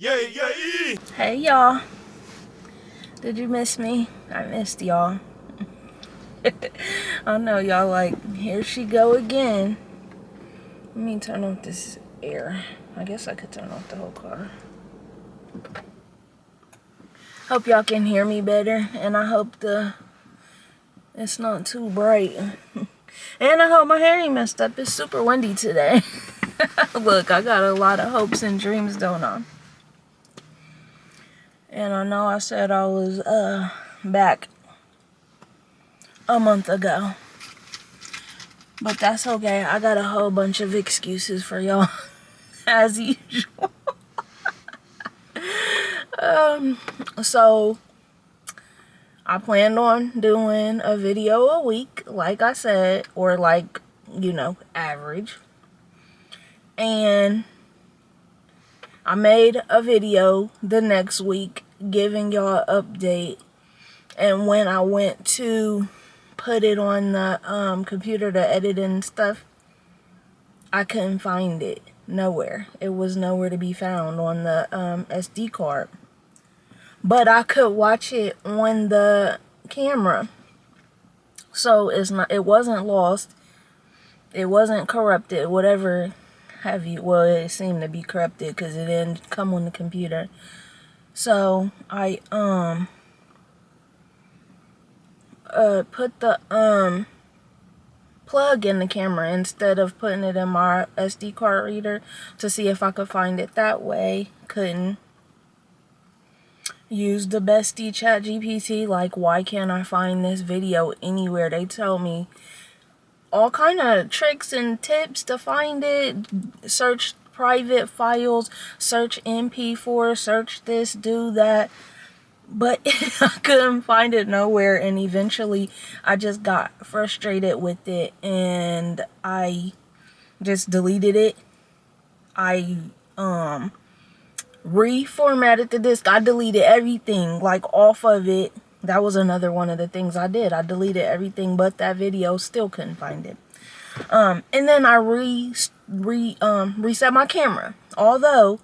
Hey y'all, did you miss me? I missed y'all. I know y'all like, here she go again. Let me turn off this air. I guess I could turn off the whole car. Hope y'all can hear me better, and I hope it's not too bright. And I hope my hair ain't messed up. It's super windy today. Look, I got a lot of hopes and dreams, don't I? And I know I said I was back a month ago. But that's okay. I got a whole bunch of excuses for y'all, as usual. So I planned on doing a video a week, like I said, or like, average. And I made a video the next week giving y'all an update. And when I went to put it on the computer to edit and stuff, I couldn't find it. Nowhere. It was nowhere to be found on the SD card. But I could watch it on the camera. So it wasn't lost. It wasn't corrupted, whatever have you. Well, it seemed to be corrupted because it didn't come on the computer. So I put the plug in the camera instead of putting it in my SD card reader to see if I could find it that way. Couldn't. Use the bestie ChatGPT, like, why can't I find this video anywhere? They tell me all kind of tricks and tips to find it. Search private files, search MP4, search this, do that. But I couldn't find it nowhere, and eventually I just got frustrated with it and I just deleted it. I reformatted the disk. I deleted everything, like, off of it. That was another one of the things I did. I deleted everything but that video. Still couldn't find it. And then I reset my camera. Although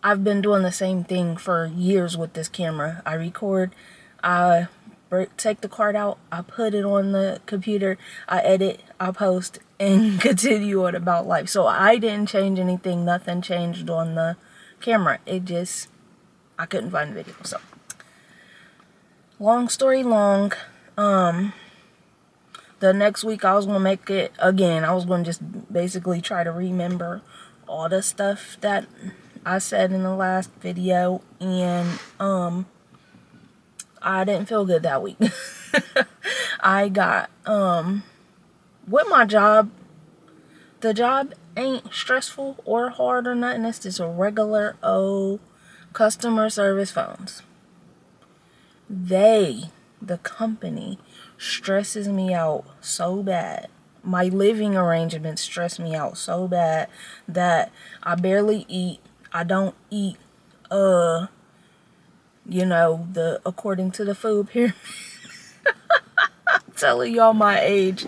I've been doing the same thing for years with this camera. I record, I take the card out, I put it on the computer, I edit, I post, and continue on about life. So I didn't change anything. Nothing changed on the camera. I couldn't find the video. So long story long, the next week I was gonna make it again. I was gonna just basically try to remember all the stuff that I said in the last video, and I didn't feel good that week. I got with my job, the job ain't stressful or hard or nothing. It's just a regular old customer service phones. The company, stresses me out so bad. My living arrangements stress me out so bad that I barely eat. I don't eat, according to the food pyramid. I'm telling y'all my age.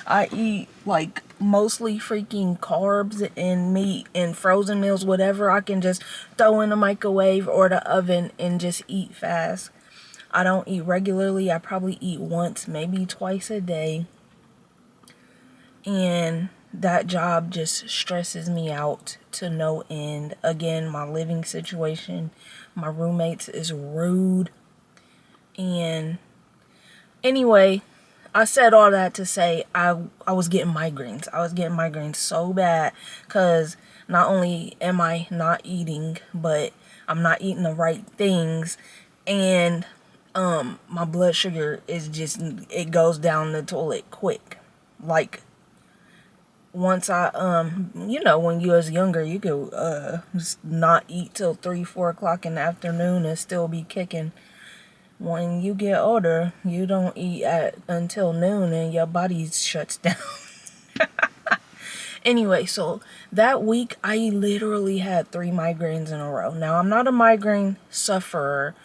I eat, like, mostly freaking carbs and meat and frozen meals, whatever I can just throw in the microwave or the oven and just eat fast. I don't eat regularly. I probably eat once, maybe twice a day. And that job just stresses me out to no end. Again, my living situation, my roommates is rude. And anyway, I said all that to say I was getting migraines. I was getting migraines so bad because not only am I not eating, but I'm not eating the right things, and my blood sugar is just, it goes down the toilet quick. Like, once I when you was younger, you could just not eat till 3-4 o'clock in the afternoon and still be kicking. When you get older, you don't eat until noon and your body shuts down. Anyway, so that week I literally had 3 migraines in a row. Now, I'm not a migraine sufferer,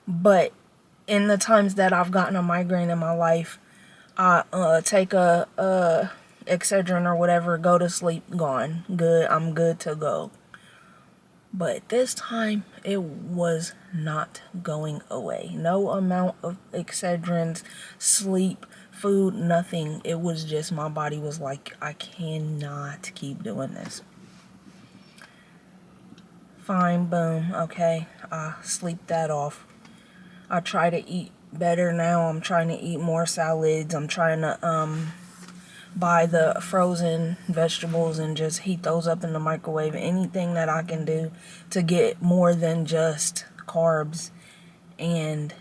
but in the times that I've gotten a migraine in my life, I take a Excedrin or whatever, go to sleep, gone. Good, I'm good to go. But this time, it was not going away. No amount of Excedrins, sleep, food, nothing. It was just, my body was like, I cannot keep doing this. Fine, boom, okay. I sleep that off. I try to eat better now. I'm trying to eat more salads. I'm trying to buy the frozen vegetables and just heat those up in the microwave. Anything that I can do to get more than just carbs and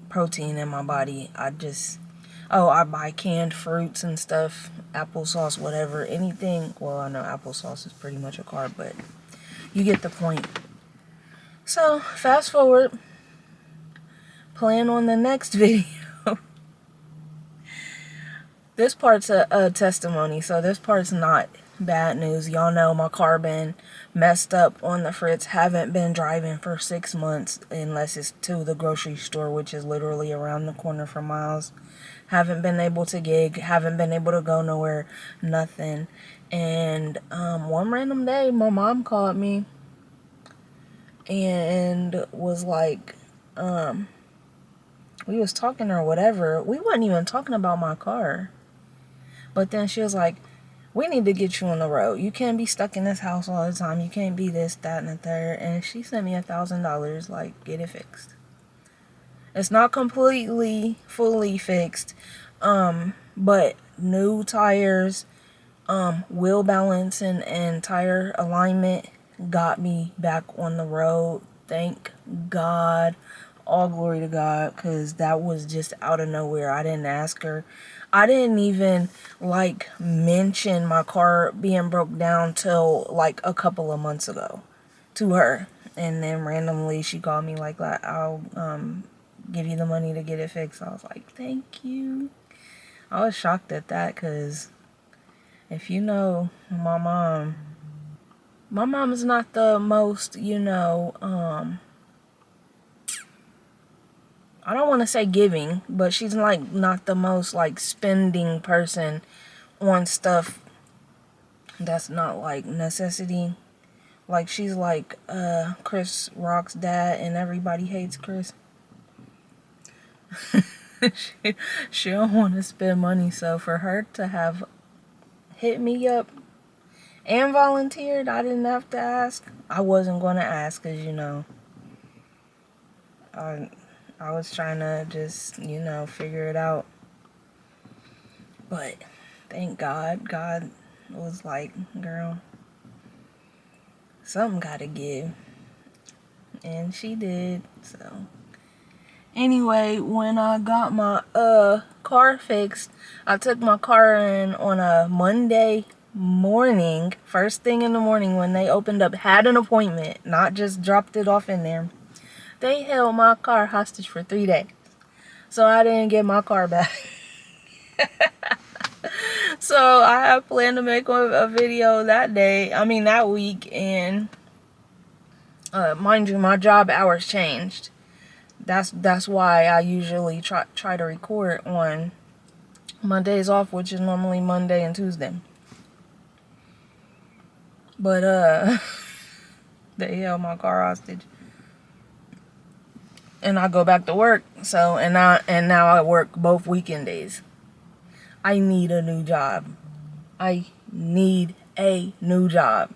protein in my body. I buy canned fruits and stuff, applesauce, whatever, anything. Well, I know applesauce is pretty much a carb, but you get the point. So, fast forward. Plan on the next video. This part's a testimony, so this part's not bad news. Y'all know my car been messed up on the fritz. Haven't been driving for 6 months unless it's to the grocery store, which is literally around the corner from Miles. Haven't been able to gig. Haven't been able to go nowhere. Nothing. And one random day, my mom called me and was like, we was talking or whatever. We wasn't even talking about my car. But then she was like, we need to get you on the road. You can't be stuck in this house all the time. You can't be this, that, and the third. And she sent me $1,000, like, get it fixed. It's not completely, fully fixed. But new tires, wheel balance and tire alignment got me back on the road. Thank God. All glory to God, because that was just out of nowhere. I didn't ask her. I didn't even, like, mention my car being broke down till, like, a couple of months ago to her. And then randomly she called me like, I'll give you the money to get it fixed. I was like, thank you. I was shocked at that, because if you know my mom's not the most, I don't want to say giving, but she's like not the most like spending person on stuff that's not like necessity. Like she's like Chris Rock's dad and Everybody Hates Chris. she don't want to spend money, so for her to have hit me up and volunteered, I didn't have to ask. I wasn't going to ask, because I was trying to just, figure it out. But thank God. God was like, girl, something gotta give. And she did. So anyway, when I got my car fixed, I took my car in on a Monday morning. First thing in the morning when they opened up, had an appointment, not just dropped it off in there. They held my car hostage for 3 days. So I didn't get my car back. So I have planned to make a video that week. And mind you, my job hours changed. That's why I usually try to record on my days off, which is normally Monday and Tuesday. But they held my car hostage. And I go back to work. So and now I work both weekend days. I need a new job. I need a new job.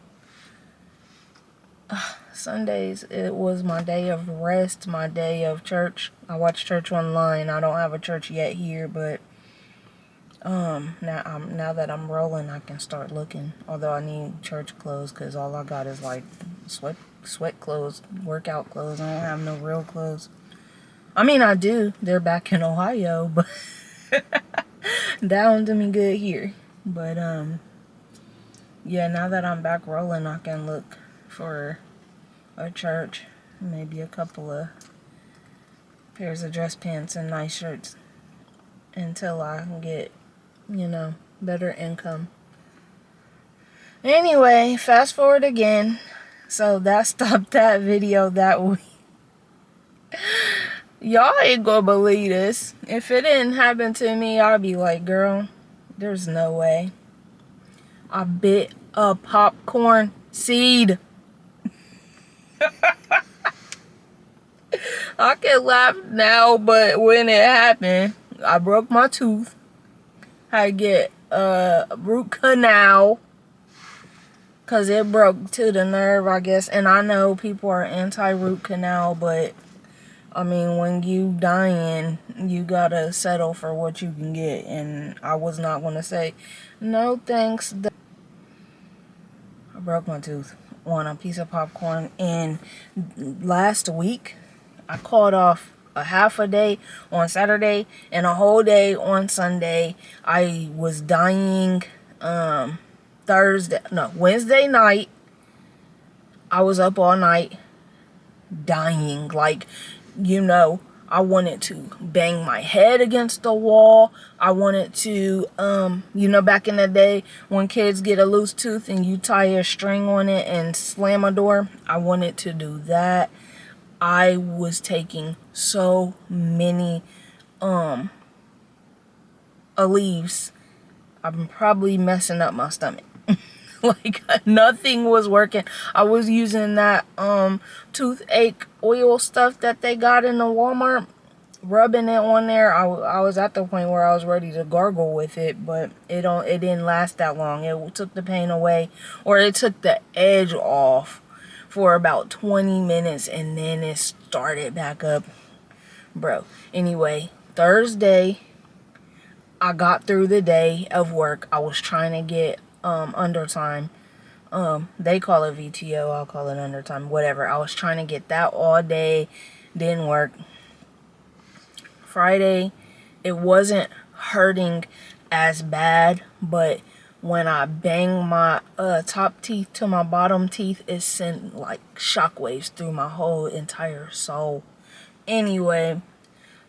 Sundays, it was my day of rest, my day of church. I watch church online. I don't have a church yet here, but now that I'm rolling, I can start looking. Although I need church clothes, because all I got is like sweat clothes, workout clothes. I don't have no real clothes. I mean, I do. They're back in Ohio, but down to me good here. But yeah, now that I'm back rolling, I can look for a church, maybe a couple of pairs of dress pants and nice shirts until I can get, better income. Anyway, fast forward again. So that stopped that video that week. Y'all ain't gonna believe this. If it didn't happen to me, I'd be like, girl, there's no way. I bit a popcorn seed. I can laugh now, but when it happened, I broke my tooth. Had to get a root canal because it broke to the nerve, I guess. And I know people are anti-root canal, but I mean, when you dying, you gotta settle for what you can get. And I was not gonna say, no thanks. I broke my tooth on a piece of popcorn. And last week, I called off a half a day on Saturday and a whole day on Sunday. I was dying Wednesday night. I was up all night dying. Like, you know, I wanted to bang my head against the wall. I wanted to, you know, back in the day when kids get a loose tooth and you tie a string on it and slam a door. I wanted to do that. I was taking so many Aleve. I'm probably messing up my stomach. Like, nothing was working. I was using that toothache oil stuff that they got in the Walmart, rubbing it on there. I was at the point where I was ready to gargle with it, but it didn't last that long. It took the pain away, or it took the edge off for about 20 minutes, and then it started back up, bro. Anyway, Thursday, I got through the day of work. I was trying to get undertime. They call it VTO, I'll call it undertime, whatever. I was trying to get that all day, didn't work. Friday, it wasn't hurting as bad, but when I bang my top teeth to my bottom teeth, it sent like shockwaves through my whole entire soul. Anyway,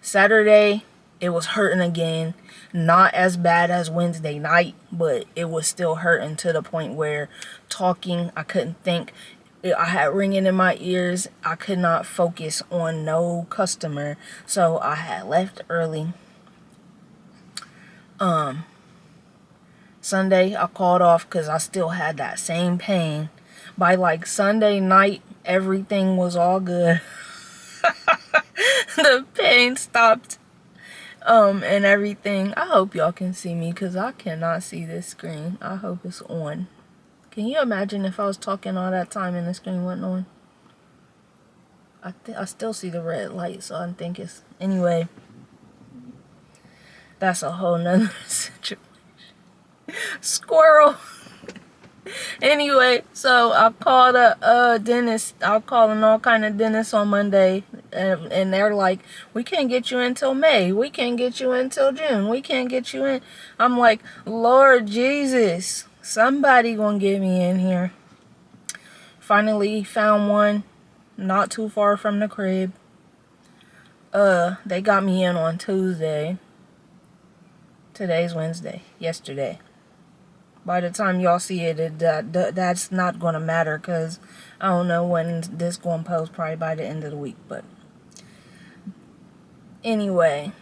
Saturday, it was hurting again. Not as bad as Wednesday night, but it was still hurting to the point where talking, I couldn't think. I had ringing in my ears. I could not focus on no customer. So I had left early. Sunday, I called off because I still had that same pain. By like Sunday night, everything was all good. The pain stopped. And everything. I hope y'all can see me because I cannot see this screen. I hope it's on. Can you imagine if I was talking all that time and the screen wasn't on? I still see the red light, so I think it's... Anyway, that's a whole nother situation. Squirrel. Anyway, so I called a dentist. I'm calling all kind of dentists on Monday, and they're like, we can't get you until May. We can't get you until June. We can't get you in. I'm like, Lord Jesus, somebody gonna get me in here. Finally found one not too far from the crib. They got me in on Tuesday. Today's Wednesday. Yesterday. By the time y'all see it, that's not going to matter because I don't know when this going to post, probably by the end of the week. But anyway,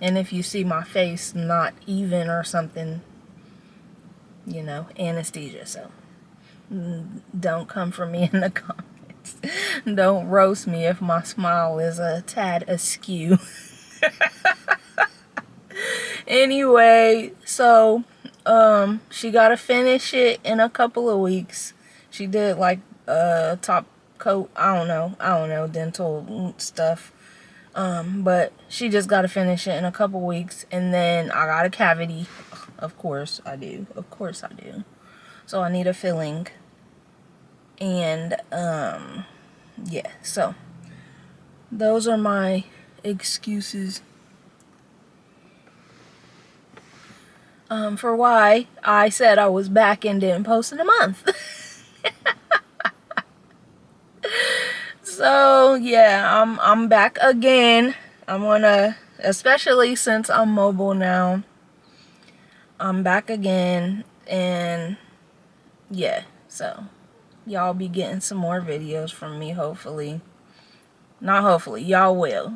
and if you see my face not even or something, you know, anesthesia. So don't come for me in the comments. Don't roast me if my smile is a tad askew. Anyway, so... she gotta finish it in a couple of weeks. She did like top coat, I don't know, dental stuff. But she just gotta finish it in a couple weeks, and then I got a cavity. Of course I do. So I need a filling. And yeah, so those are my excuses for why I said I was back and didn't post in a month. So yeah, I'm back again. I'm gonna, especially since I'm mobile now, I'm back again, and yeah, so y'all be getting some more videos from me, hopefully. Not hopefully, y'all will.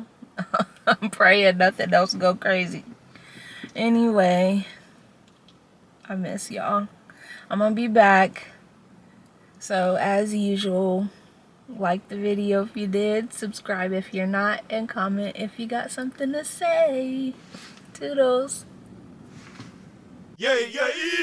I'm praying nothing else go crazy. Anyway, I miss y'all. I'm gonna be back. So as usual, Like the video if you did, subscribe if you're not, and comment if you got something to say. Toodles. Yeah, yeah, yeah.